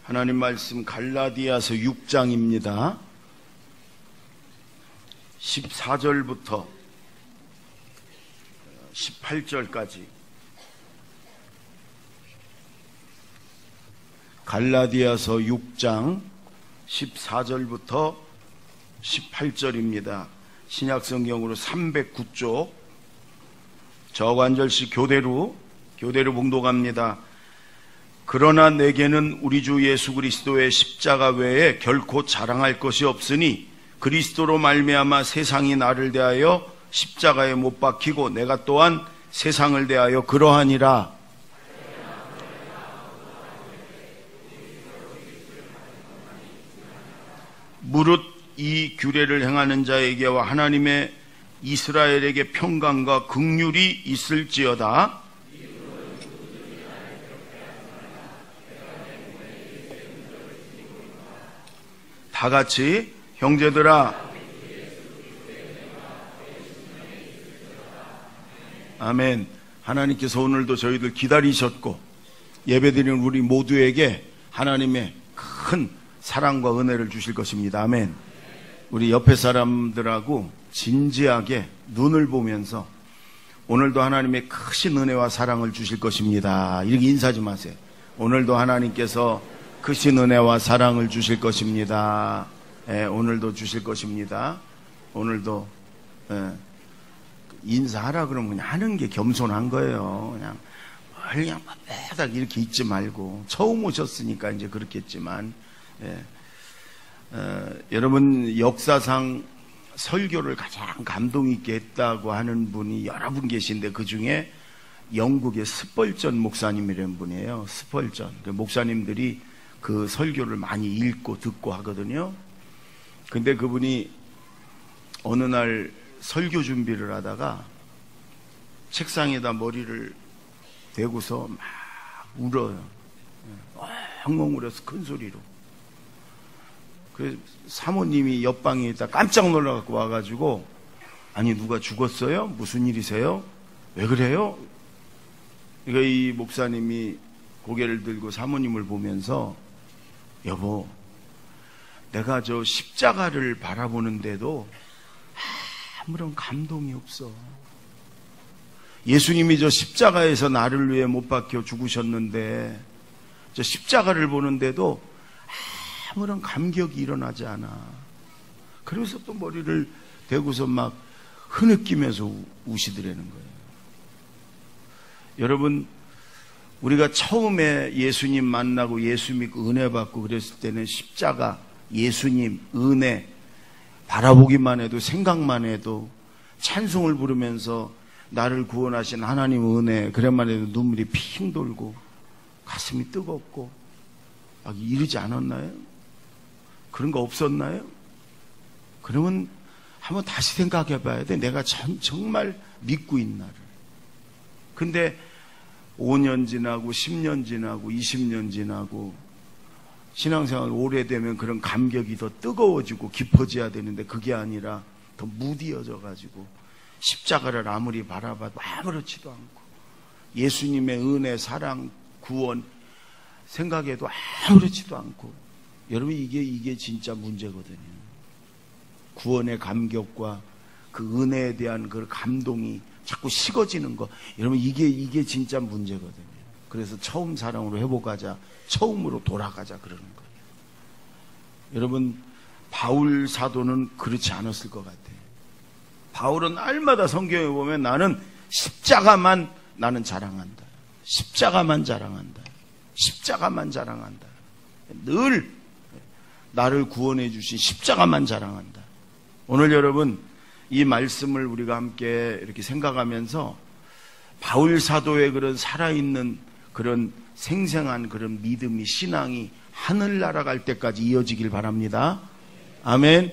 하나님 말씀 갈라디아서 6장입니다. 14절부터 18절까지 갈라디아서 6장 14절부터 18절입니다. 신약성경으로 309쪽 저관절식 교대로 봉독합니다. 그러나 내게는 우리 주 예수 그리스도의 십자가 외에 결코 자랑할 것이 없으니 그리스도로 말미암아 세상이 나를 대하여 십자가에 못 박히고 내가 또한 세상을 대하여 그러하니라. 무릇 이 규례를 행하는 자에게와 하나님의 이스라엘에게 평강과 긍휼이 있을지어다. 다 같이 형제들아, 아멘. 하나님께서 오늘도 저희들 기다리셨고 예배드리는 우리 모두에게 하나님의 큰 사랑과 은혜를 주실 것입니다. 아멘. 우리 옆에 사람들하고 진지하게 눈을 보면서 오늘도 하나님의 크신 은혜와 사랑을 주실 것입니다. 이렇게 인사 좀 하세요. 오늘도 하나님께서 크신 은혜와 사랑을 주실 것입니다. 오늘도 주실 것입니다. 오늘도 인사하라 그러면 그냥 하는 게 겸손한 거예요. 그냥 빼닥 이렇게 있지 말고 처음 오셨으니까 이제 그렇겠지만 여러분 역사상 설교를 가장 감동 있게 했다고 하는 분이 여러 분 계신데 그 중에 영국의 스펄전 목사님이라는 분이에요. 스펄전 목사님들이 그 설교를 많이 읽고 듣고 하거든요. 근데 그분이 어느 날 설교 준비를 하다가 책상에다 머리를 대고서 막 울어요. 엉엉 울어서 큰 소리로. 그 사모님이 옆방에 있다 깜짝 놀라갖고 와가지고, 아니 누가 죽었어요? 무슨 일이세요? 왜 그래요? 그러니까 이 목사님이 고개를 들고 사모님을 보면서, 여보, 내가 저 십자가를 바라보는데도 아무런 감동이 없어. 예수님이 저 십자가에서 나를 위해 못 박혀 죽으셨는데 저 십자가를 보는데도 아무런 감격이 일어나지 않아. 그래서 또 머리를 대고서 막 흐느끼면서 우시더라는 거예요. 여러분, 우리가 처음에 예수님 만나고 예수 믿고 은혜 받고 그랬을 때는 십자가, 예수님, 은혜 바라보기만 해도, 생각만 해도, 찬송을 부르면서 나를 구원하신 하나님 은혜, 그래만 해도 눈물이 핑 돌고 가슴이 뜨겁고 막 이러지 않았나요? 그런 거 없었나요? 그러면 한번 다시 생각해 봐야 돼. 내가 정말 믿고 있나를. 근데 5년 지나고 10년 지나고 20년 지나고 신앙생활 오래되면 그런 감격이 더 뜨거워지고 깊어져야 되는데 그게 아니라 더 무디어져 가지고 십자가를 아무리 바라봐도 아무렇지도 않고 예수님의 은혜, 사랑, 구원 생각해도 아무렇지도 않고. 여러분, 이게 진짜 문제거든요. 구원의 감격과 그 은혜에 대한 그 감동이 자꾸 식어지는 거, 여러분 이게 진짜 문제거든요. 그래서 처음 사랑으로 회복하자, 처음으로 돌아가자 그러는 거예요. 여러분, 바울 사도는 그렇지 않았을 것 같아요. 바울은 날마다 성경에 보면 나는 십자가만 나는 자랑한다. 십자가만 자랑한다. 십자가만 자랑한다. 늘 나를 구원해 주신 십자가만 자랑한다. 오늘 여러분, 이 말씀을 우리가 함께 이렇게 생각하면서 바울 사도의 그런 살아있는 그런 생생한 그런 믿음이, 신앙이 하늘 날아갈 때까지 이어지길 바랍니다. 아멘.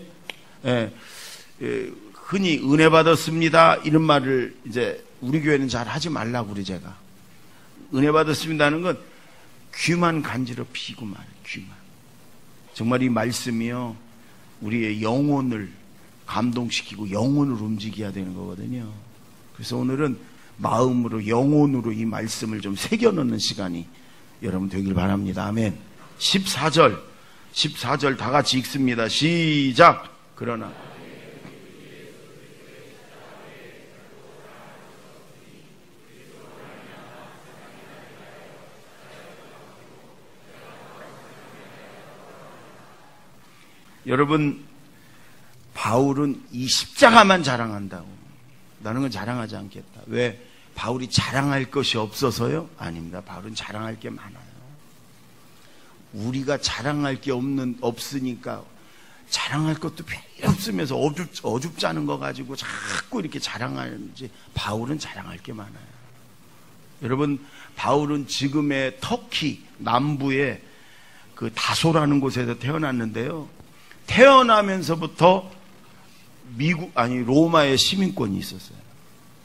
흔히 은혜 받았습니다 이런 말을 이제 우리 교회는 잘 하지 말라고 그래. 제가 은혜 받았습니다는 건 귀만 간지럽히고 말이에요. 귀만. 정말 이 말씀이요, 우리의 영혼을 감동시키고 영혼을 움직여야 되는 거거든요. 그래서 오늘은 마음으로, 영혼으로 이 말씀을 좀 새겨넣는 시간이 여러분 되길 바랍니다. 아멘. 14절 다 같이 읽습니다. 시작. 그러나 여러분, 바울은 이 십자가만 자랑한다고. 나는 건 자랑하지 않겠다. 왜? 바울이 자랑할 것이 없어서요? 아닙니다. 바울은 자랑할 게 많아요. 우리가 자랑할 게 없으니까 자랑할 것도 별로 없으면서 어줍지 않은 거 가지고 자꾸 이렇게 자랑하는지, 바울은 자랑할 게 많아요. 여러분, 바울은 지금의 터키 남부의 그 다소라는 곳에서 태어났는데요. 태어나면서부터 로마의 시민권이 있었어요.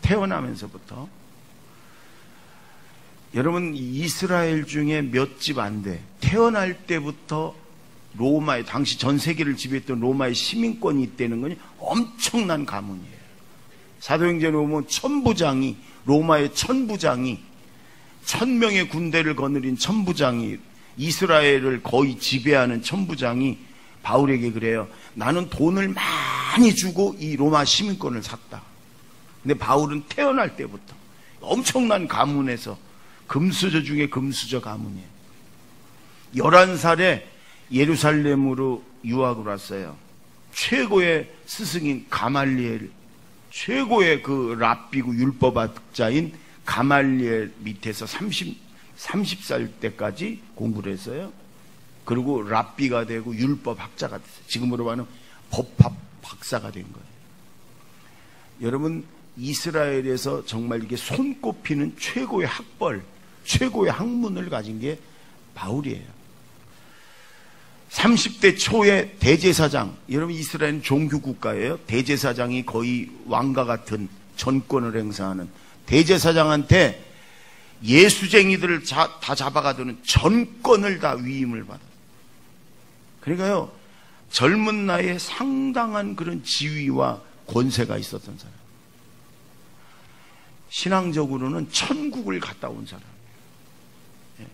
태어나면서부터. 여러분, 이스라엘 중에 몇 집 안 돼. 태어날 때부터 로마의, 당시 전 세계를 지배했던 로마의 시민권이 있다는 건 엄청난 가문이에요. 사도행전에 보면 로마의 천부장이 1000명의 군대를 거느린 천부장이, 이스라엘을 거의 지배하는 천부장이 바울에게 그래요. 나는 돈을 많이 주고 이 로마 시민권을 샀다. 근데 바울은 태어날 때부터 엄청난 가문에서, 금수저 중에 금수저 가문이에요. 11살에 예루살렘으로 유학을 왔어요. 최고의 스승인 가말리엘, 최고의 그 랍비고 율법학자인 가말리엘 밑에서 30살 때까지 공부를 했어요. 그리고 랍비가 되고 율법학자가 됐어요. 지금으로 말하면 법학 박사가 된 거예요. 여러분, 이스라엘에서 정말 이게 손꼽히는 최고의 학벌, 최고의 학문을 가진 게 바울이에요. 30대 초에 대제사장, 여러분 이스라엘은 종교국가예요. 대제사장이 거의 왕과 같은 전권을 행사하는, 대제사장한테 예수쟁이들을 다 잡아가두는 전권을 다 위임을 받아요. 그러니까요, 젊은 나이에 상당한 그런 지위와 권세가 있었던 사람. 신앙적으로는 천국을 갔다 온 사람이에요. 예.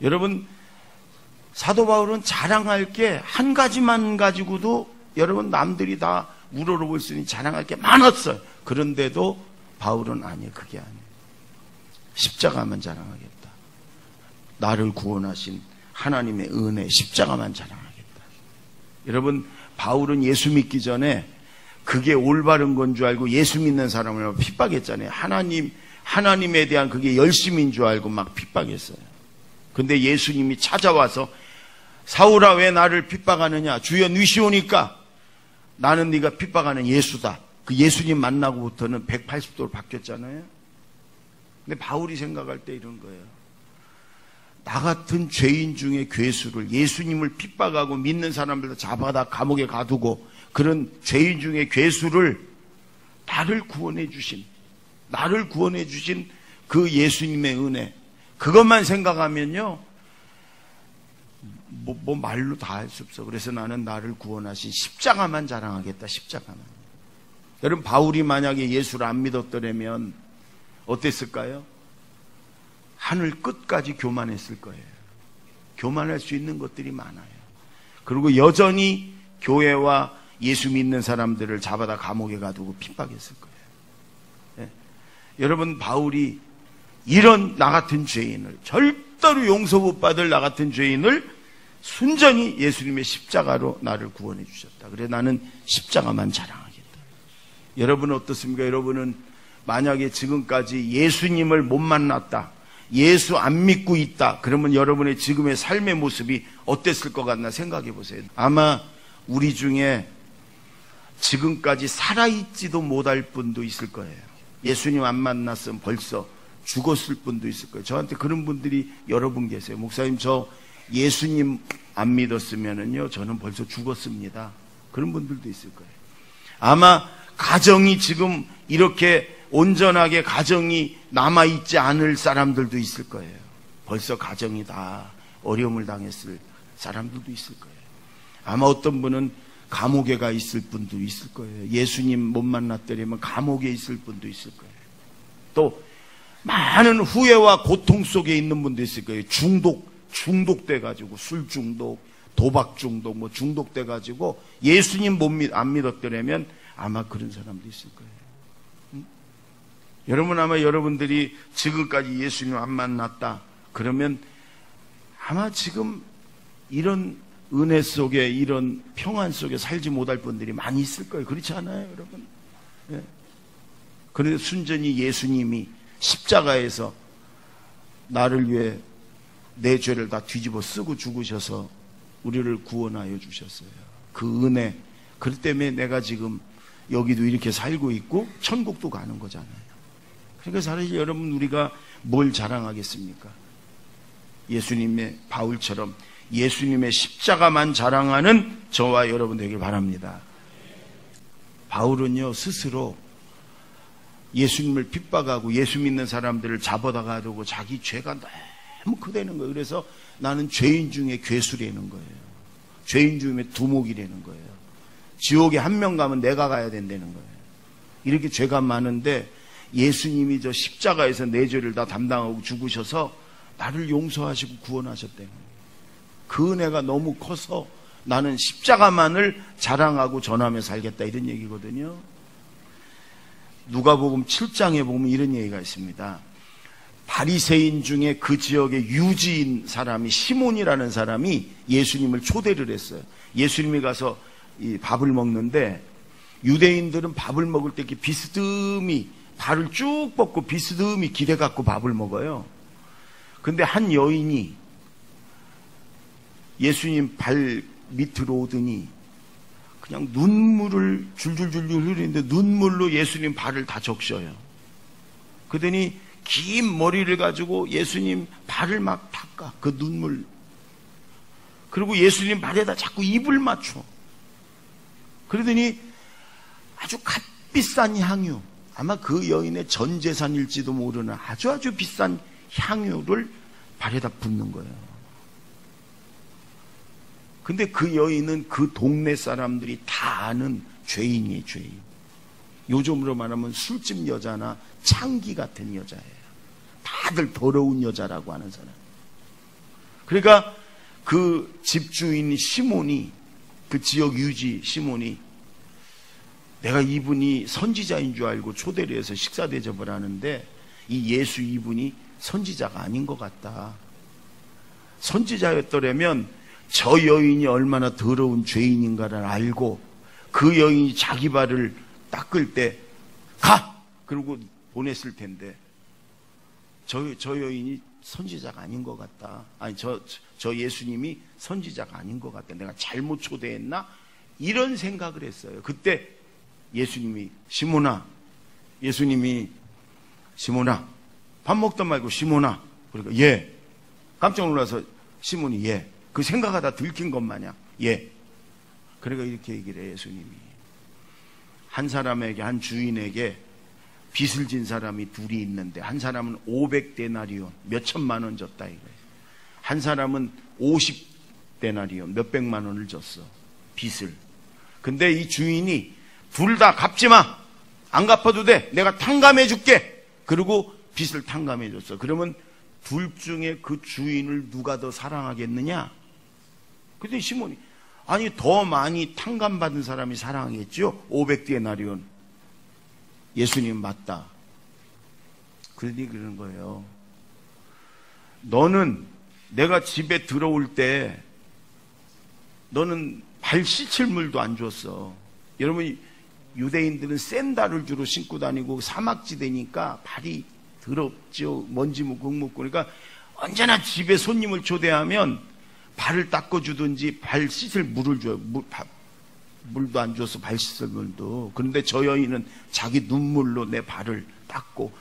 여러분, 사도 바울은 자랑할 게 한 가지만 가지고도 여러분 남들이 다 우러러볼 수 있는 자랑할 게 많았어요. 그런데도 바울은 아니에요. 그게 아니에요. 십자가만 자랑하겠다. 나를 구원하신 하나님의 은혜, 십자가만 자랑하겠다. 여러분, 바울은 예수 믿기 전에 그게 올바른 건 줄 알고 예수 믿는 사람을 핍박했잖아요. 하나님에 대한 그게 열심인 줄 알고 막 핍박했어요. 근데 예수님이 찾아와서 사울아 왜 나를 핍박하느냐? 주여 니시오니까 나는 네가 핍박하는 예수다. 그 예수님 만나고부터는 180도로 바뀌었잖아요. 근데 바울이 생각할 때 이런 거예요. 나 같은 죄인 중에 괴수를, 예수님을 핍박하고 믿는 사람들도 잡아다 감옥에 가두고 그런 죄인 중에 괴수를 나를 구원해 주신 그 예수님의 은혜, 그것만 생각하면요 뭐 말로 다 할 수 없어. 그래서 나는 나를 구원하신 십자가만 자랑하겠다. 십자가만. 여러분, 바울이 만약에 예수를 안 믿었더라면 어땠을까요? 하늘 끝까지 교만했을 거예요. 교만할 수 있는 것들이 많아요. 그리고 여전히 교회와 예수 믿는 사람들을 잡아다 감옥에 가두고 핍박했을 거예요. 예. 여러분, 바울이 이런 나 같은 죄인을, 절대로 용서 못 받을 나 같은 죄인을 순전히 예수님의 십자가로 나를 구원해 주셨다. 그래 나는 십자가만 자랑하겠다. 여러분은 어떻습니까? 여러분은 만약에 지금까지 예수님을 못 만났다, 예수 안 믿고 있다, 그러면 여러분의 지금의 삶의 모습이 어땠을 것 같나 생각해 보세요. 아마 우리 중에 지금까지 살아있지도 못할 분도 있을 거예요. 예수님 안 만났으면 벌써 죽었을 분도 있을 거예요. 저한테 그런 분들이 여러 분 계세요. 목사님, 저 예수님 안 믿었으면은요 저는 벌써 죽었습니다. 그런 분들도 있을 거예요. 아마 가정이 지금 이렇게 온전하게 가정이 남아있지 않을 사람들도 있을 거예요. 벌써 가정이 다 어려움을 당했을 사람들도 있을 거예요. 아마 어떤 분은 감옥에 가 있을 분도 있을 거예요. 예수님 못 만났더라면 감옥에 있을 분도 있을 거예요. 또 많은 후회와 고통 속에 있는 분도 있을 거예요. 중독돼가지고 술 중독, 도박 중독, 뭐 중독돼가지고 예수님 안 믿었더라면 아마 그런 사람도 있을 거예요. 응? 여러분 아마 여러분들이 지금까지 예수님 안 만났다 그러면 아마 지금 이런 은혜 속에 이런 평안 속에 살지 못할 분들이 많이 있을 거예요. 그렇지 않아요, 여러분? 예. 그런데 순전히 예수님이 십자가에서 나를 위해 내 죄를 다 뒤집어 쓰고 죽으셔서 우리를 구원하여 주셨어요. 그 은혜, 그것 때문에 내가 지금 여기도 이렇게 살고 있고 천국도 가는 거잖아요. 그러니까 사실 여러분 우리가 뭘 자랑하겠습니까? 예수님의 바울처럼 예수님의 십자가만 자랑하는 저와 여러분 되길 바랍니다. 바울은요 스스로 예수님을 핍박하고 예수 믿는 사람들을 잡아다가려고 자기 죄가 너무 크다는 거예요. 그래서 나는 죄인 중에 괴수라는 거예요. 죄인 중에 두목이라는 거예요. 지옥에 한 명 가면 내가 가야 된다는 거예요. 이렇게 죄가 많은데 예수님이 저 십자가에서 내 죄를 다 담당하고 죽으셔서 나를 용서하시고 구원하셨다는 거예요. 그 은혜가 너무 커서 나는 십자가만을 자랑하고 전하며 살겠다 이런 얘기거든요. 누가복음 7장에 보면 이런 얘기가 있습니다. 바리새인 중에 그 지역의 유지인 사람이 시몬이라는 사람이 예수님을 초대를 했어요. 예수님이 가서 이 밥을 먹는데 유대인들은 밥을 먹을 때 이렇게 비스듬히 발을 쭉 뻗고 비스듬히 기대 갖고 밥을 먹어요. 근데 한 여인이 예수님 발 밑으로 오더니 그냥 눈물을 줄줄줄 흘리는데 눈물로 예수님 발을 다 적셔요. 그러더니 긴 머리를 가지고 예수님 발을 막 닦아. 그 눈물. 그리고 예수님 발에다 자꾸 입을 맞춰. 그러더니 아주 값비싼 향유, 아마 그 여인의 전 재산일지도 모르는 아주 비싼 향유를 발에다 붓는 거예요. 근데 그 여인은 그 동네 사람들이 다 아는 죄인이에요, 죄인. 요즘으로 말하면 술집 여자나 창기 같은 여자예요. 다들 더러운 여자라고 하는 사람. 그러니까 그 집주인 시몬이, 그 지역 유지 시몬이 내가 이분이 선지자인 줄 알고 초대를 해서 식사 대접을 하는데 이 예수 이분이 선지자가 아닌 것 같다. 선지자였더라면 저 여인이 얼마나 더러운 죄인인가를 알고 그 여인이 자기 발을 닦을 때 가! 그러고 보냈을 텐데 저 여인이 선지자가 아닌 것 같다. 아니 저 예수님이 선지자가 아닌 것 같다. 내가 잘못 초대했나? 이런 생각을 했어요. 그때 예수님이 시몬아 밥 먹다 말고 시몬아. 그러니까 예. 깜짝 놀라서 시몬이 예. 그 생각하다 들킨 것 마냥 예. 그러니까 이렇게 얘기를 해요. 예수님이 한 사람에게, 한 주인에게 빚을 진 사람이 둘이 있는데 한 사람은 500데나리온 몇천만 원 줬다 이거예요. 한 사람은 50데나리온 몇백만 원을 줬어, 빚을. 근데 이 주인이 둘 다 갚지 마, 안 갚아도 돼, 내가 탕감해 줄게. 그리고 빚을 탕감해 줬어. 그러면 둘 중에 그 주인을 누가 더 사랑하겠느냐? 근데 시몬이 아니 더 많이 탕감받은 사람이 사랑하겠죠. 500데나리온. 예수님 맞다. 그러니 그러는 거예요. 너는 내가 집에 들어올 때 너는 발 씻을 물도 안 줬어. 여러분 유대인들은 샌들을 주로 신고 다니고 사막지대니까 발이 더럽죠. 먼지 묻고 흙 묻고. 그러니까 언제나 집에 손님을 초대하면 발을 닦아주든지 발 씻을 물을 줘요. 물도 안 줘서 발 씻을 물도. 그런데 저 여인은 자기 눈물로 내 발을 닦고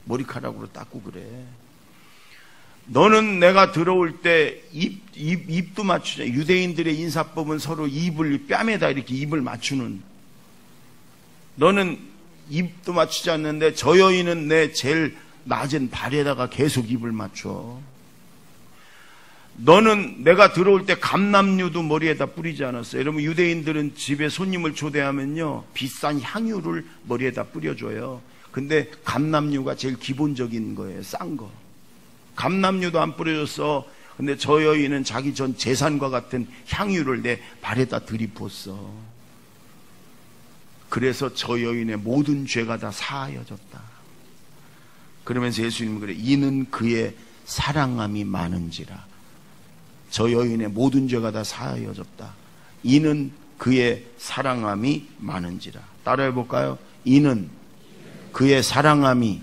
머리카락으로 닦고 그래. 너는 내가 들어올 때 입도 맞추자. 유대인들의 인사법은 서로 입을 뺨에다 이렇게 입을 맞추는. 너는 입도 맞추지 않는데 저 여인은 내 제일 낮은 발에다가 계속 입을 맞춰. 너는 내가 들어올 때 감람류도 머리에다 뿌리지 않았어. 여러분 유대인들은 집에 손님을 초대하면요 비싼 향유를 머리에다 뿌려줘요. 근데 감람류가 제일 기본적인 거예요. 싼 거. 감람유도 안 뿌려줬어. 근데 저 여인은 자기 전 재산과 같은 향유를 내 발에다 들이붓었어. 그래서 저 여인의 모든 죄가 다 사하여졌다. 그러면서 예수님은 그래, 이는 그의 사랑함이 많은지라. 저 여인의 모든 죄가 다 사하여졌다. 이는 그의 사랑함이 많은지라. 따라해 볼까요? 이는 그의 사랑함이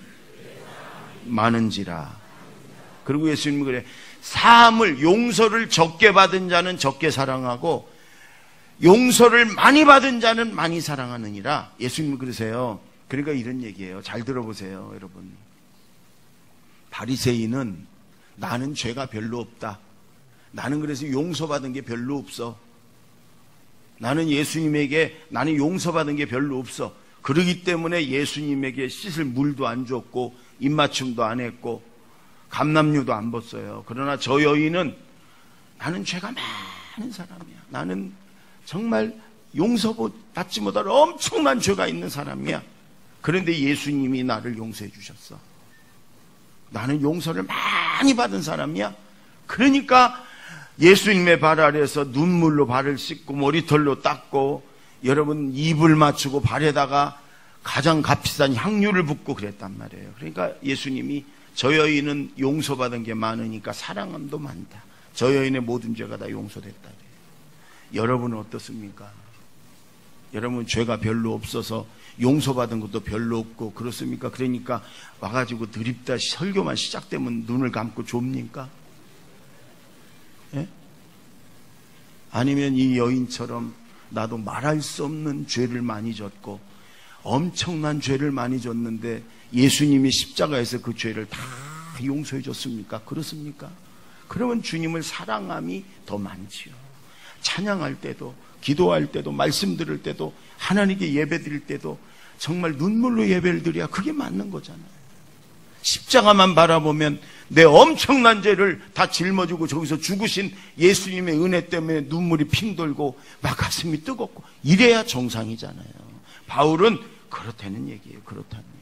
많은지라. 그리고 예수님은 그래, 사함을, 용서를 적게 받은 자는 적게 사랑하고 용서를 많이 받은 자는 많이 사랑하느니라. 예수님은 그러세요. 그러니까 이런 얘기예요. 잘 들어보세요, 여러분. 바리새인은 나는 죄가 별로 없다. 나는 그래서 용서받은 게 별로 없어. 나는 용서받은 게 별로 없어. 그러기 때문에 예수님에게 씻을 물도 안 줬고 입맞춤도 안 했고 감람유도 안 벗어요. 그러나 저 여인은 나는 죄가 많은 사람이야. 나는 정말 용서받지 못할 엄청난 죄가 있는 사람이야. 그런데 예수님이 나를 용서해 주셨어. 나는 용서를 많이 받은 사람이야. 그러니까 예수님의 발 아래에서 눈물로 발을 씻고 머리털로 닦고 여러분 입을 맞추고 발에다가 가장 값비싼 향유를 붓고 그랬단 말이에요. 그러니까 예수님이 저 여인은 용서받은 게 많으니까 사랑함도 많다. 저 여인의 모든 죄가 다 용서됐다. 여러분은 어떻습니까? 여러분 죄가 별로 없어서 용서받은 것도 별로 없고 그렇습니까? 그러니까 와가지고 드립다 설교만 시작되면 눈을 감고 좁니까? 예? 아니면 이 여인처럼 나도 말할 수 없는 죄를 많이 졌고 엄청난 죄를 많이 졌는데 예수님이 십자가에서 그 죄를 다 용서해 줬습니까? 그렇습니까? 그러면 주님을 사랑함이 더 많지요. 찬양할 때도, 기도할 때도, 말씀 들을 때도, 하나님께 예배 드릴 때도 정말 눈물로 예배를 드려야 그게 맞는 거잖아요. 십자가만 바라보면 내 엄청난 죄를 다 짊어지고 저기서 죽으신 예수님의 은혜 때문에 눈물이 핑 돌고 막 가슴이 뜨겁고 이래야 정상이잖아요. 바울은 그렇다는 얘기예요. 그렇다는 얘기예요.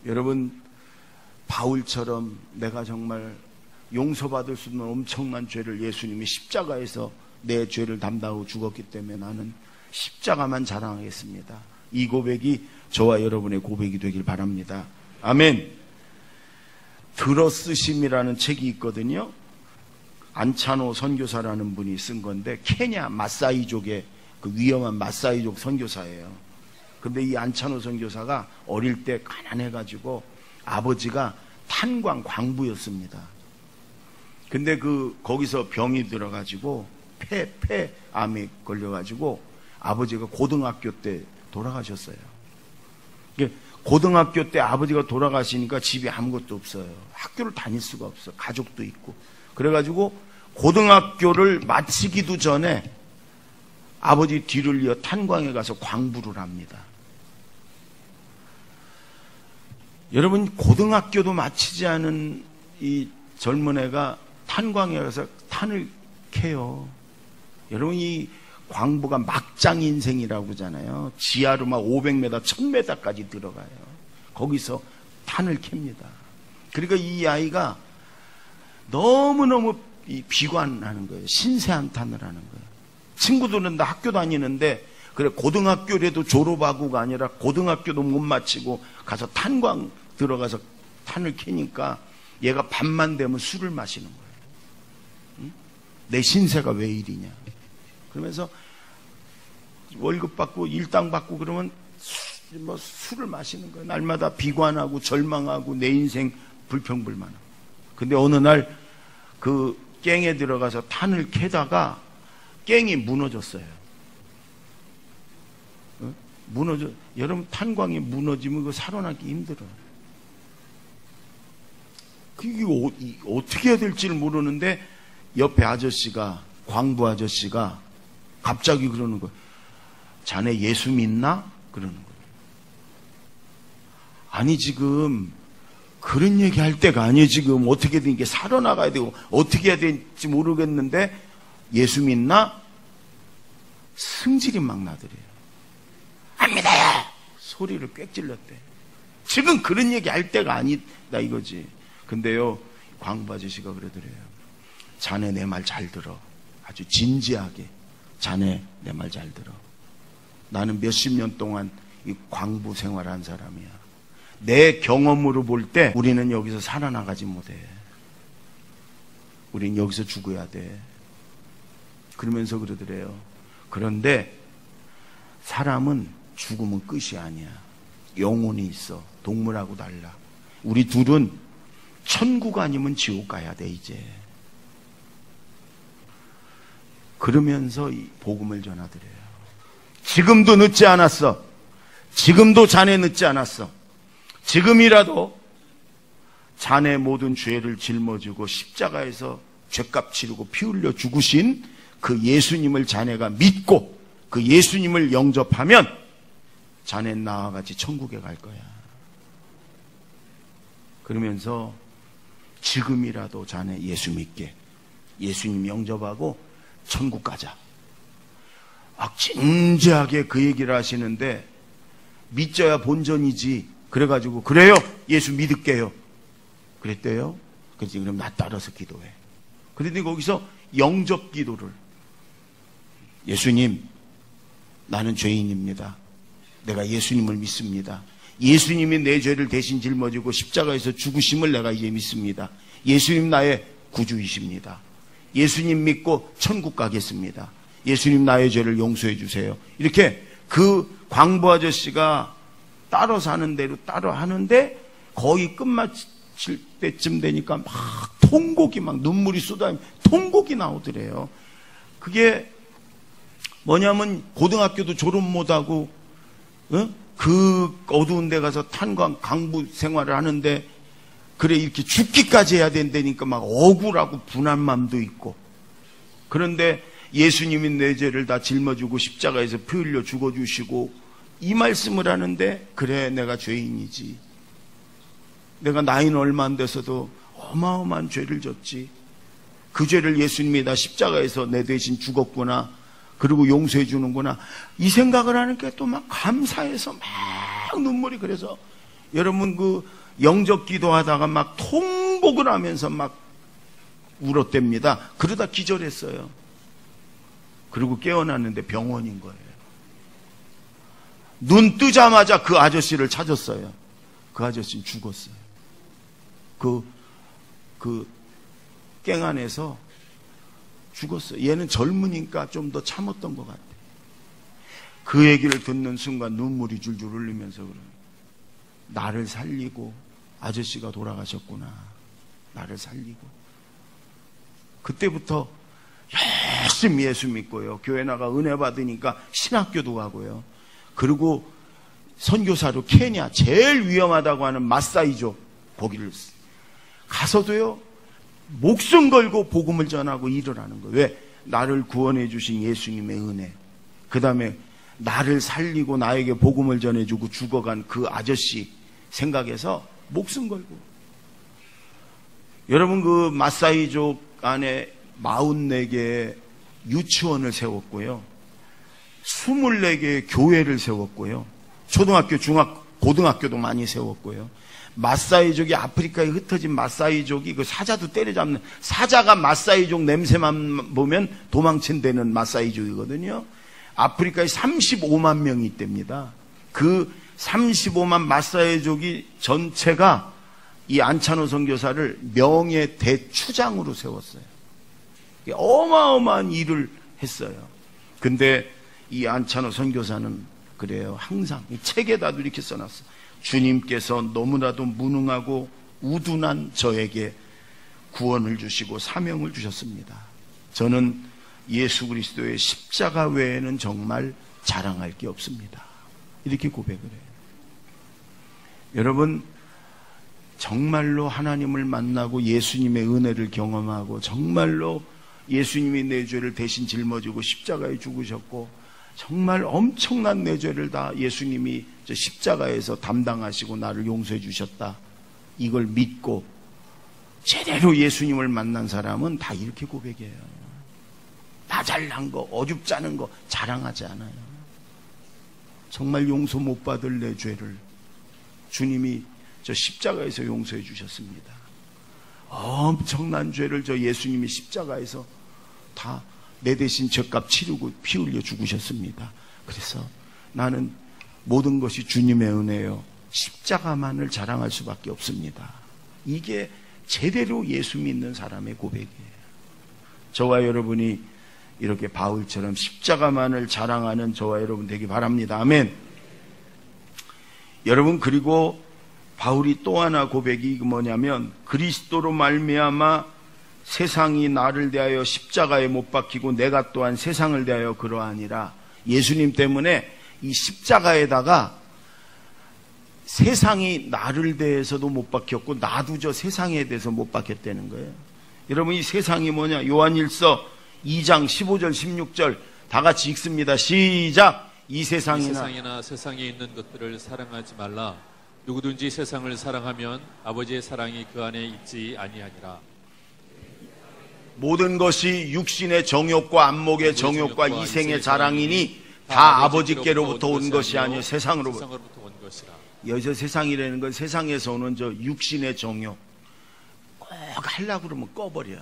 여러분, 바울처럼 내가 정말 용서받을 수 있는 엄청난 죄를 예수님이 십자가에서 내 죄를 담당하고 죽었기 때문에 나는 십자가만 자랑하겠습니다. 이 고백이 저와 여러분의 고백이 되길 바랍니다. 아멘. 들어쓰심이라는 책이 있거든요. 안차노 선교사라는 분이 쓴 건데 케냐 마사이족의 그 위험한 마사이족 선교사예요. 근데 이 안차노 선교사가 어릴 때 가난해가지고 아버지가 탄광 광부였습니다. 근데 거기서 병이 들어가지고 폐암에 걸려가지고 아버지가 고등학교 때 돌아가셨어요. 고등학교 때 아버지가 돌아가시니까 집에 아무것도 없어요. 학교를 다닐 수가 없어. 가족도 있고. 그래가지고 고등학교를 마치기도 전에 아버지 뒤를 이어 탄광에 가서 광부를 합니다. 여러분, 고등학교도 마치지 않은 이 젊은 애가 탄광에 가서 탄을 캐요. 여러분, 이 광부가 막장 인생이라고 하잖아요. 지하로 막 500m, 1000m까지 들어가요. 거기서 탄을 캡니다. 그러니까 이 아이가 너무너무 비관하는 거예요. 신세한탄을 하는 거예요. 친구들은 다 학교 다니는데 그래 고등학교라도 졸업하고가 아니라 고등학교도 못 마치고 가서 탄광 들어가서 탄을 캐니까 얘가 밤만 되면 술을 마시는 거예요. 응? 내 신세가 왜 이리냐. 그러면서 월급 받고 일당 받고 그러면 술을 마시는 거예요. 날마다 비관하고 절망하고 내 인생 불평불만하고. 근데 어느 날 그 갱에 들어가서 탄을 캐다가 갱이 무너졌어요. 여러분, 탄광이 무너지면 그거 살아나기 힘들어요. 그게 어떻게 해야 될지를 모르는데 옆에 아저씨가, 광부 아저씨가 갑자기 그러는 거예요. 자네 예수 믿나? 그러는 거예요. 아니, 지금 그런 얘기 할 때가 아니에요. 지금 어떻게든 이게 살아나가야 되고 어떻게 해야 될지 모르겠는데 예수 믿나? 승질이 막 나더래요. 안 믿어요! 소리를 꽥 질렀대. 지금 그런 얘기 할 때가 아니다 이거지. 근데요, 광부 아저씨가 그러더래요. 자네 내 말 잘 들어. 아주 진지하게. 자네 내 말 잘 들어. 나는 몇십 년 동안 이 광부 생활한 사람이야. 내 경험으로 볼 때 우리는 여기서 살아나가지 못해. 우린 여기서 죽어야 돼. 그러면서 그러더래요. 그런데 사람은 죽으면 끝이 아니야. 영혼이 있어. 동물하고 달라. 우리 둘은 천국 아니면 지옥 가야 돼 이제. 그러면서 이 복음을 전하더래요. 지금도 늦지 않았어. 지금도 자네 늦지 않았어. 지금이라도 자네 모든 죄를 짊어지고 십자가에서 죄값 치르고 피 흘려 죽으신 그 예수님을 자네가 믿고 그 예수님을 영접하면 자네 나와 같이 천국에 갈 거야. 그러면서 지금이라도 자네 예수 믿게, 예수님 영접하고 천국 가자. 막 진지하게 그 얘기를 하시는데 믿져야 본전이지. 그래가지고 그래요, 예수 믿을게요 그랬대요. 그래서 그럼 나 따라서 기도해. 그런데 거기서 영접 기도를, 예수님 나는 죄인입니다. 내가 예수님을 믿습니다. 예수님이 내 죄를 대신 짊어지고 십자가에서 죽으심을 내가 이제 믿습니다. 예수님 나의 구주이십니다. 예수님 믿고 천국 가겠습니다. 예수님 나의 죄를 용서해 주세요. 이렇게 그 광부 아저씨가 따로 사는 대로 따로 하는데 거의 끝마칠 때쯤 되니까 막 통곡이, 막 눈물이 쏟아지면 통곡이 나오더래요. 그게 뭐냐면 고등학교도 졸업 못하고 그 어두운 데 가서 탄광 강부 생활을 하는데 그래 이렇게 죽기까지 해야 된다니까 막 억울하고 분한 마음도 있고, 그런데 예수님이 내 죄를 다 짊어지고 십자가에서 피 흘려 죽어주시고 이 말씀을 하는데, 그래 내가 죄인이지. 내가 나이는 얼마 안 돼서도 어마어마한 죄를 졌지. 그 죄를 예수님이 다 십자가에서 내 대신 죽었구나. 그리고 용서해 주는구나. 이 생각을 하니까 또 막 감사해서 막 눈물이. 그래서 여러분 그 영접 기도하다가 막 통곡을 하면서 막 울었답니다. 그러다 기절했어요. 그리고 깨어났는데 병원인 거예요. 눈 뜨자마자 그 아저씨를 찾았어요. 그 아저씨는 죽었어요. 그 깽 안에서 죽었어요. 얘는 젊으니까 좀 더 참았던 것 같아요. 그 얘기를 듣는 순간 눈물이 줄줄 흘리면서 그래요. 나를 살리고 아저씨가 돌아가셨구나. 나를 살리고. 그때부터 열심히 예수 믿고요. 교회 나가 은혜 받으니까 신학교도 가고요. 그리고 선교사로 케냐, 제일 위험하다고 하는 마사이족 거기를 가서도요 목숨 걸고 복음을 전하고 일을 하는 거예요. 왜? 나를 구원해 주신 예수님의 은혜, 그 다음에 나를 살리고 나에게 복음을 전해주고 죽어간 그 아저씨 생각해서 목숨 걸고. 여러분 그 마사이족 안에 44개의 유치원을 세웠고요, 24개의 교회를 세웠고요, 초등학교, 고등학교도 많이 세웠고요. 마사이족이, 아프리카에 흩어진 마사이족이 그 사자도 때려잡는, 사자가 마사이족 냄새만 보면 도망친다는 마사이족이거든요. 아프리카에 35만 명이 있답니다. 그 35만 마사이족이 전체가 이 안찬호 선교사를 명예 대추장으로 세웠어요. 어마어마한 일을 했어요. 근데 이 안찬호 선교사는 그래요. 항상 이 책에다도 이렇게 써놨어. 주님께서 너무나도 무능하고 우둔한 저에게 구원을 주시고 사명을 주셨습니다. 저는 예수 그리스도의 십자가 외에는 정말 자랑할 게 없습니다. 이렇게 고백을 해요. 여러분, 정말로 하나님을 만나고 예수님의 은혜를 경험하고 정말로 예수님이 내 죄를 대신 짊어지고 십자가에 죽으셨고 정말 엄청난 내 죄를 다 예수님이 십자가에서 담당하시고 나를 용서해 주셨다, 이걸 믿고 제대로 예수님을 만난 사람은 다 이렇게 고백해요. 나 잘난 거, 어줍잖은 거 자랑하지 않아요. 정말 용서 못 받을 내 죄를 주님이 저 십자가에서 용서해 주셨습니다. 엄청난 죄를 저 예수님이 십자가에서 다 내 대신 죗값 치르고 피 흘려 죽으셨습니다. 그래서 나는 모든 것이 주님의 은혜요, 십자가만을 자랑할 수밖에 없습니다. 이게 제대로 예수 믿는 사람의 고백이에요. 저와 여러분이 이렇게 바울처럼 십자가만을 자랑하는 저와 여러분 되기 바랍니다. 아멘. 여러분, 그리고 바울이 또 하나 고백이 뭐냐면, 그리스도로 말미암아 세상이 나를 대하여 십자가에 못 박히고 내가 또한 세상을 대하여 그러하니라. 예수님 때문에 이 십자가에다가 세상이 나를 대해서도 못 박혔고 나도 저 세상에 대해서 못 박혔다는 거예요. 여러분, 이 세상이 뭐냐? 요한일서 2장 15절 16절 다 같이 읽습니다. 시작. 이 세상이나 세상에 있는 것들을 사랑하지 말라. 누구든지 세상을 사랑하면 아버지의 사랑이 그 안에 있지 아니하니라. 모든 것이 육신의 정욕과 안목의 정욕과 이생의 자랑이니 다 아버지께로부터 온 것이 아니요 세상으로부터 온 것이라. 여기서 세상이라는 건 세상에서 오는 저 육신의 정욕, 꼭 하려고 그러면 꺼버려.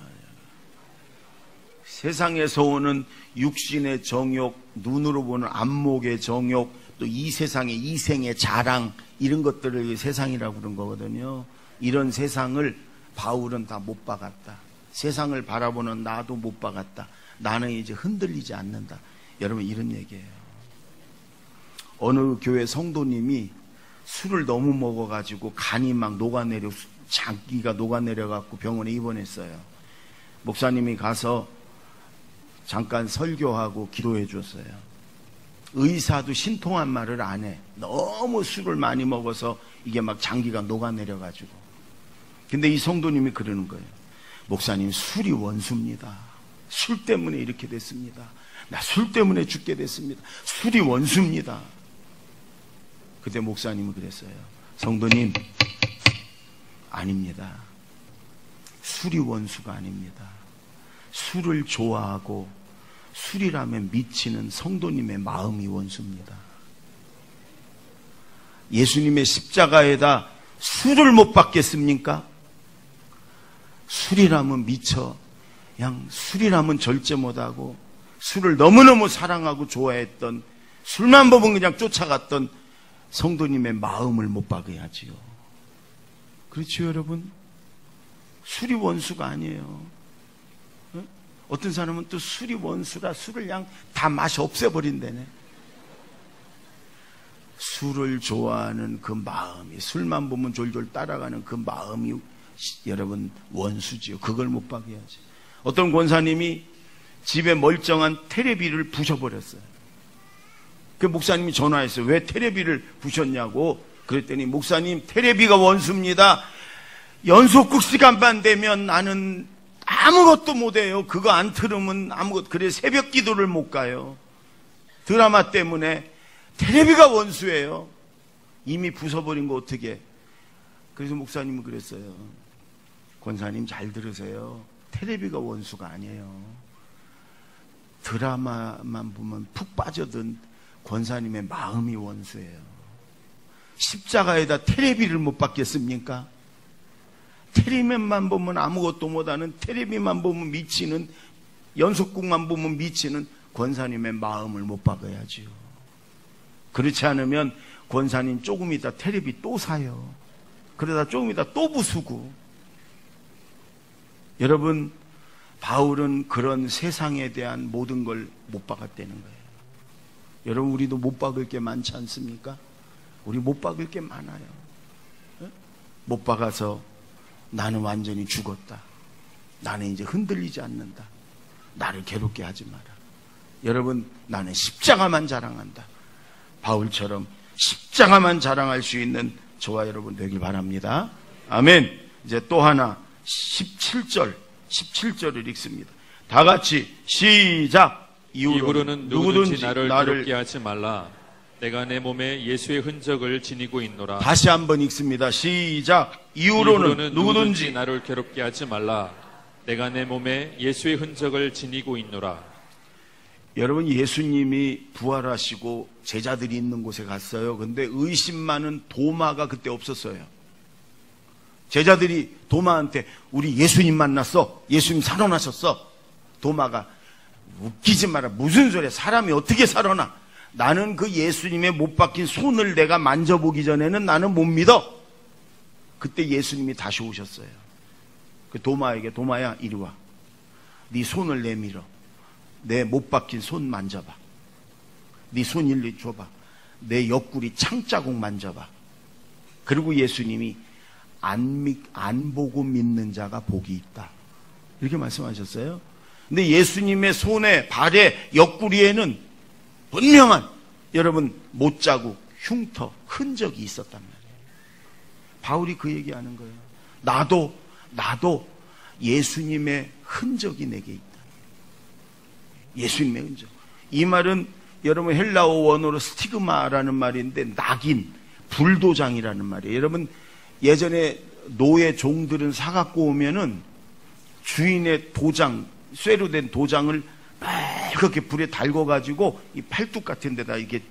세상에서 오는 육신의 정욕, 눈으로 보는 안목의 정욕, 또 이 세상의 이생의 자랑, 이런 것들을 세상이라고 그런 거거든요. 이런 세상을 바울은 다 못 박았다. 세상을 바라보는 나도 못 박았다. 나는 이제 흔들리지 않는다. 여러분, 이런 얘기예요. 어느 교회 성도님이 술을 너무 먹어가지고 간이 막 녹아내려, 장기가 녹아내려갖고 병원에 입원했어요. 목사님이 가서 잠깐 설교하고 기도해 줬어요. 의사도 신통한 말을 안 해. 너무 술을 많이 먹어서 이게 막 장기가 녹아내려가지고. 근데 이 성도님이 그러는 거예요. 목사님, 술이 원수입니다. 술 때문에 이렇게 됐습니다. 나 술 때문에 죽게 됐습니다. 술이 원수입니다. 그때 목사님은 그랬어요. 성도님, 아닙니다. 술이 원수가 아닙니다. 술을 좋아하고 술이라면 미치는 성도님의 마음이 원수입니다. 예수님의 십자가에다 술을 못 받겠습니까? 술이라면 미쳐, 그냥 술이라면 절제 못하고 술을 너무너무 사랑하고 좋아했던, 술만 보면 그냥 쫓아갔던 성도님의 마음을 못 박아야지요. 그렇죠, 여러분? 술이 원수가 아니에요. 어떤 사람은 또 술이 원수라 술을 그냥 다 맛이 없애버린다네. 술을 좋아하는 그 마음이, 술만 보면 졸졸 따라가는 그 마음이 여러분 원수지요. 그걸 못 박아야지. 어떤 권사님이 집에 멀쩡한 테레비를 부셔버렸어요. 그 목사님이 전화했어요. 왜 테레비를 부셨냐고. 그랬더니, 목사님, 테레비가 원수입니다. 연속극 시간만 되면 나는 아무것도 못해요. 그거 안 틀으면 아무것도. 그래 새벽 기도를 못 가요. 드라마 때문에. 테레비가 원수예요. 이미 부숴버린 거 어떻게. 그래서 목사님은 그랬어요. 권사님, 잘 들으세요. 테레비가 원수가 아니에요. 드라마만 보면 푹 빠져든 권사님의 마음이 원수예요. 십자가에다 테레비를 못 받겠습니까? 테레비만 보면 아무것도 못하는, 테레비만 보면 미치는, 연속극만 보면 미치는 권사님의 마음을 못 박아야지요. 그렇지 않으면 권사님 조금 있다 테레비 또 사요. 그러다 조금 있다 또 부수고. 여러분, 바울은 그런 세상에 대한 모든 걸 못 박았다는 거예요. 여러분, 우리도 못 박을 게 많지 않습니까? 우리 못 박을 게 많아요. 못 박아서 나는 완전히 죽었다. 나는 이제 흔들리지 않는다. 나를 괴롭게 하지 마라. 여러분, 나는 십자가만 자랑한다. 바울처럼 십자가만 자랑할 수 있는 저와 여러분 되길 바랍니다. 아멘. 이제 또 하나 17절을 읽습니다. 다 같이 시작. 이후로는 누구든지 나를 괴롭게 하지 말라. 내가 내 몸에 예수의 흔적을 지니고 있노라. 다시 한번 읽습니다. 시작. 이후로는 누구든지 나를 괴롭게 하지 말라. 내가 내 몸에 예수의 흔적을 지니고 있노라. 여러분, 예수님이 부활하시고 제자들이 있는 곳에 갔어요. 근데 의심 많은 도마가 그때 없었어요. 제자들이 도마한테 우리 예수님 만났어. 예수님 살아나셨어. 도마가 웃기지 마라. 무슨 소리야. 사람이 어떻게 살아나. 나는 그 예수님의 못 박힌 손을 내가 만져보기 전에는 나는 못 믿어. 그때 예수님이 다시 오셨어요. 그 도마에게, 도마야 이리 와. 네 손을 내밀어. 내 못 박힌 손 만져봐. 네 손 일리 줘봐. 내 옆구리 창자국 만져봐. 그리고 예수님이 안 보고 믿는 자가 복이 있다. 이렇게 말씀하셨어요. 근데 예수님의 손에, 발에, 옆구리에는 분명한 여러분 못자국, 흉터, 흔적이 있었단 말이에요. 바울이 그 얘기하는 거예요. 나도 예수님의 흔적이 내게 있다. 예수님의 흔적. 이 말은 여러분 헬라어 원어로 스티그마라는 말인데 낙인, 불도장이라는 말이에요. 여러분 예전에 노예 종들은 사갖고 오면은 주인의 도장, 쇠로 된 도장을 그렇게 불에 달궈가지고 이 팔뚝 같은 데다 이렇게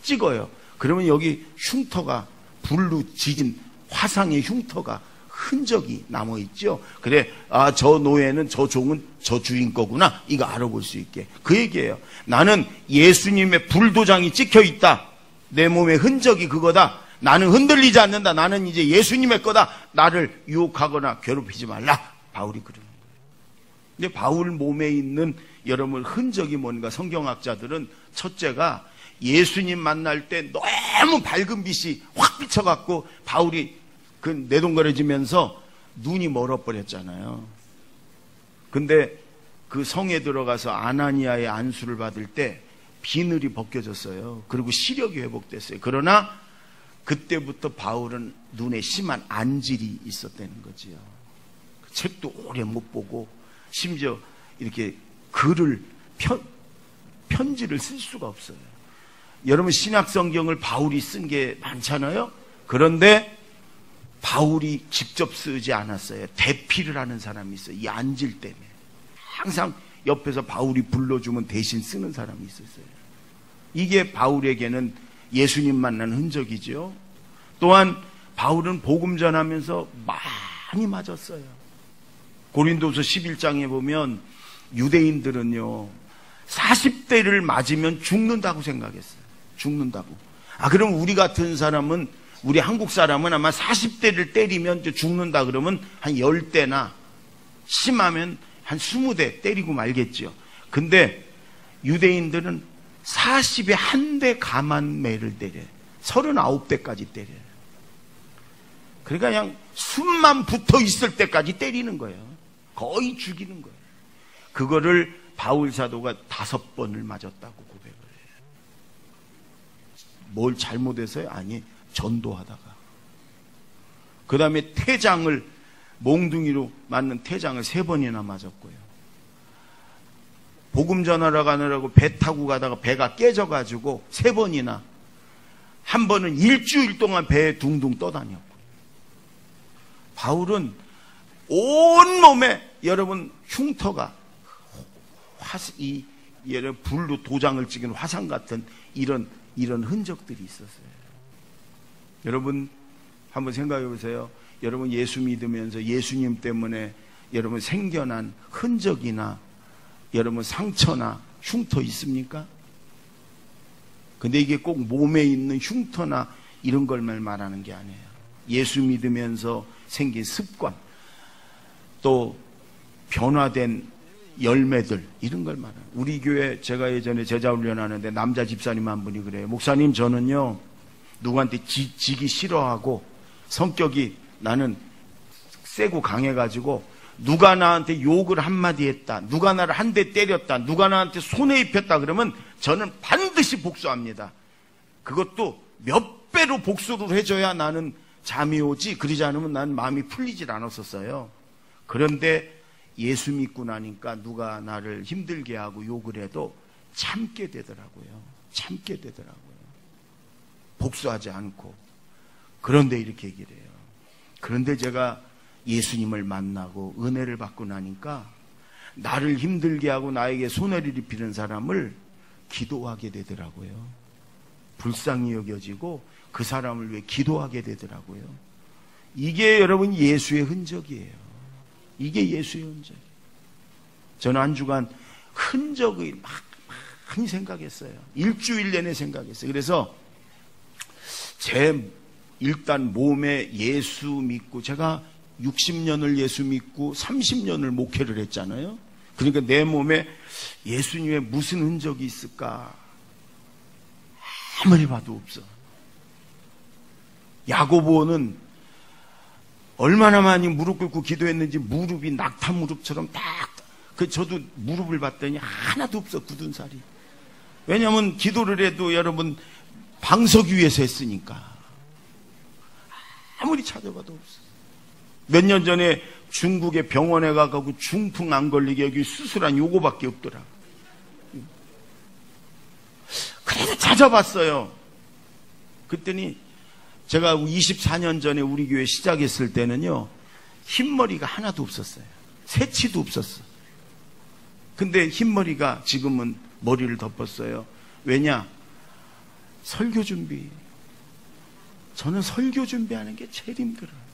찍어요. 그러면 여기 흉터가, 불로 지진 화상의 흉터가, 흔적이 남아있죠. 그래, 아, 저 노예는, 저 종은 저 주인 거구나. 이거 알아볼 수 있게. 그 얘기예요. 나는 예수님의 불도장이 찍혀있다. 내 몸의 흔적이 그거다. 나는 흔들리지 않는다. 나는 이제 예수님의 거다. 나를 유혹하거나 괴롭히지 말라. 바울이 그러는 거예요. 근데 바울 몸에 있는 여러분 흔적이 뭔가, 성경학자들은 첫째가 예수님 만날 때 너무 밝은 빛이 확 비쳐갖고 바울이 그 내동거려지면서 눈이 멀어버렸잖아요. 근데 그 성에 들어가서 아나니아의 안수를 받을 때 비늘이 벗겨졌어요. 그리고 시력이 회복됐어요. 그러나 그때부터 바울은 눈에 심한 안질이 있었다는 거지요. 책도 오래 못 보고 심지어 이렇게 글을 편지를 쓸 수가 없어요. 여러분 신약 성경을 바울이 쓴 게 많잖아요. 그런데 바울이 직접 쓰지 않았어요. 대피를 하는 사람이 있어요. 이 안질 때문에. 항상 옆에서 바울이 불러주면 대신 쓰는 사람이 있었어요. 이게 바울에게는 예수님 만난 흔적이죠. 또한 바울은 복음 전하면서 많이 맞았어요. 고린도서 11장에 보면 유대인들은요 40대를 맞으면 죽는다고 생각했어요. 죽는다고. 아, 그럼 우리 같은 사람은, 우리 한국 사람은 아마 40대를 때리면 죽는다 그러면 한 10대나 심하면 한 20대 때리고 말겠죠. 근데 유대인들은 40에 한 대 감한 매를 때려요. 39대까지 때려요. 그러니까 그냥 숨만 붙어 있을 때까지 때리는 거예요. 거의 죽이는 거예요. 그거를 바울 사도가 5번을 맞았다고 고백을 해요. 뭘 잘못해서요? 아니, 전도하다가. 그 다음에 태장을, 몽둥이로 맞는 태장을 3번이나 맞았고요. 복음 전하러 가느라고 배 타고 가다가 배가 깨져가지고 3번이나, 한 번은 일주일 동안 배에 둥둥 떠다녔고요. 바울은 온몸에 여러분 흉터가 여러분 불로 도장을 찍은 화상 같은 이런 흔적들이 있었어요. 여러분 한번 생각해 보세요. 여러분 예수 믿으면서 예수님 때문에 여러분 생겨난 흔적이나 여러분 상처나 흉터 있습니까? 근데 이게 꼭 몸에 있는 흉터나 이런 걸 말하는 게 아니에요. 예수 믿으면서 생긴 습관, 또 변화된 열매들, 이런 걸 말해요. 우리 교회 제가 예전에 제자 훈련하는데 남자 집사님 한 분이 그래요. 목사님, 저는요 누구한테 지기 싫어하고 성격이 나는 세고 강해가지고 누가 나한테 욕을 한마디 했다, 누가 나를 한 대 때렸다, 누가 나한테 손에 입혔다 그러면 저는 반드시 복수합니다. 그것도 몇 배로 복수를 해줘야 나는 잠이 오지, 그러지 않으면 난 마음이 풀리질 않았었어요. 그런데 예수 믿고 나니까 누가 나를 힘들게 하고 욕을 해도 참게 되더라고요. 참게 되더라고요. 복수하지 않고. 그런데 이렇게 얘기를 해요. 그런데 제가 예수님을 만나고 은혜를 받고 나니까 나를 힘들게 하고 나에게 손해를 입히는 사람을 기도하게 되더라고요. 불쌍히 여겨지고 그 사람을 위해 기도하게 되더라고요. 이게 여러분 예수의 흔적이에요. 이게 예수의 흔적이에요. 저는 한 주간 흔적을 많이 생각했어요. 일주일 내내 생각했어요. 그래서 제 일단 몸에 예수 믿고, 제가 60년을 예수 믿고 30년을 목회를 했잖아요. 그러니까 내 몸에 예수님의 무슨 흔적이 있을까? 아무리 봐도 없어. 야고보는 얼마나 많이 무릎 꿇고 기도했는지 무릎이 낙타 무릎처럼 딱, 저도 무릎을 봤더니 하나도 없어, 굳은 살이. 왜냐하면 기도를 해도 여러분 방석 위에서 했으니까 아무리 찾아봐도 없어. 몇 년 전에 중국의 병원에 가고 중풍 안 걸리게 여기 수술한 요거밖에 없더라. 그래도 찾아봤어요. 그랬더니 제가 24년 전에 우리 교회 시작했을 때는요, 흰머리가 하나도 없었어요. 새치도 없었어. 근데 흰머리가 지금은 머리를 덮었어요. 왜냐? 설교 준비. 저는 설교 준비하는 게 제일 힘들어요.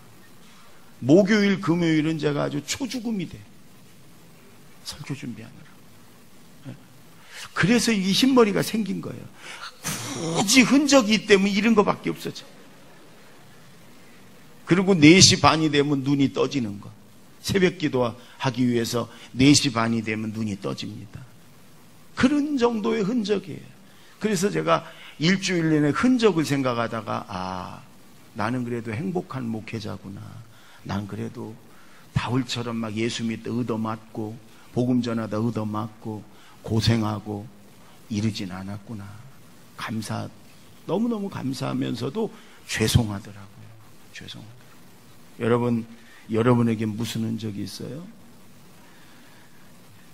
목요일, 금요일은 제가 아주 초죽음이 돼. 설교 준비하느라. 그래서 이 흰머리가 생긴 거예요. 굳이 흔적이 있기 때문에 이런 거밖에 없었죠. 그리고 4시 반이 되면 눈이 떠지는 거. 새벽 기도하기 위해서 4시 반이 되면 눈이 떠집니다. 그런 정도의 흔적이에요. 그래서 제가 일주일 내내 흔적을 생각하다가, 나는 그래도 행복한 목회자구나. 난 그래도 바울처럼 막 예수 믿다 얻어맞고 복음 전하다 얻어맞고 고생하고 이러진 않았구나. 너무너무 감사하면서도 죄송하더라고요. 여러분에게 무슨 흔적이 있어요?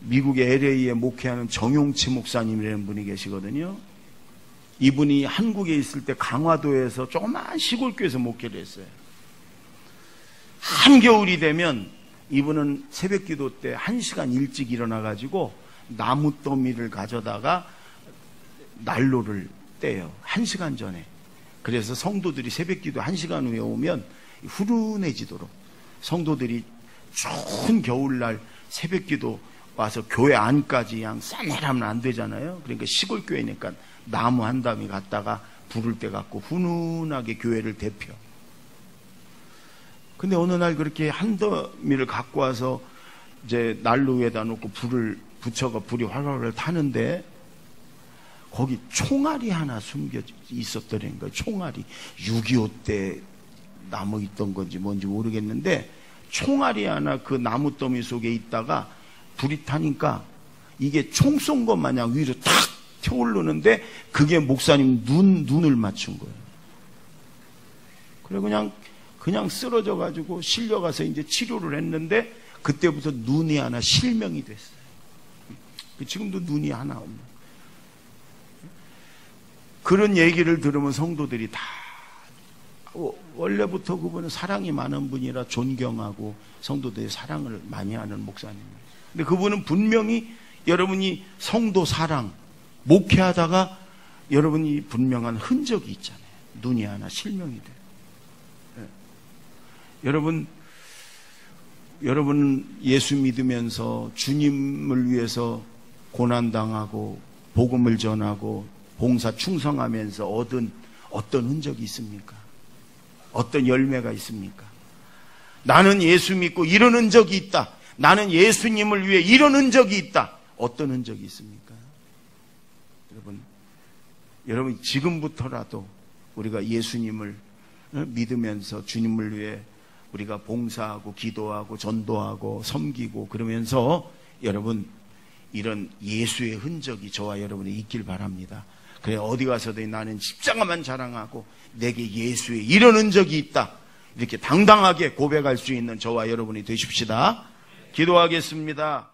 미국의 LA에 목회하는 정용치 목사님이라는 분이 계시거든요. 이분이 한국에 있을 때 강화도에서 조그만 시골교회에서 목회를 했어요. 한겨울이 되면 이분은 새벽 기도 때 1시간 일찍 일어나가지고 나무 더미를 가져다가 난로를 떼요. 1시간 전에. 그래서 성도들이 새벽 기도 1시간 후에 오면 후련해지도록, 성도들이 추운 겨울날 새벽 기도 와서 교회 안까지 그냥 싸늘하면 안 되잖아요. 그러니까 시골 교회니까 나무 한 담이 갖다가 불을 때 갖고 훈훈하게 교회를 데펴. 근데 어느 날 그렇게 한 더미를 갖고 와서 이제 난로 위에다 놓고 불을 붙여가 불이 활활 타는데 거기 총알이 하나 숨겨 있었더라는 거예요. 총알이 6.25 때 남아 있던 건지 뭔지 모르겠는데 총알이 하나 그 나무 더미 속에 있다가 불이 타니까 이게 총 쏜 것 마냥 위로 탁 튀어오르는데 그게 목사님 눈을 맞춘 거예요. 그래 그냥 쓰러져 가지고 실려가서 이제 치료를 했는데 그때부터 눈이 하나 실명이 됐어요. 지금도 눈이 하나 없는. 그런 얘기를 들으면 성도들이 다 원래부터 그분은 사랑이 많은 분이라 존경하고 성도들의 사랑을 많이 하는 목사님이에요. 근데 그분은 분명히 여러분이 성도 사랑 목회하다가 여러분이 분명한 흔적이 있잖아요. 눈이 하나 실명이 돼요. 네. 여러분 예수 믿으면서 주님을 위해서 고난당하고 복음을 전하고 봉사 충성하면서 얻은 어떤 흔적이 있습니까? 어떤 열매가 있습니까? 나는 예수 믿고 이런 흔적이 있다. 나는 예수님을 위해 이런 흔적이 있다. 어떤 흔적이 있습니까? 여러분 지금부터라도 우리가 예수님을 믿으면서 주님을 위해 우리가 봉사하고 기도하고 전도하고 섬기고 그러면서 여러분 이런 예수의 흔적이 저와 여러분이 있길 바랍니다. 그래 어디 가서도 나는 십자가만 자랑하고 내게 예수의 이런 흔적이 있다. 이렇게 당당하게 고백할 수 있는 저와 여러분이 되십시다. 기도하겠습니다.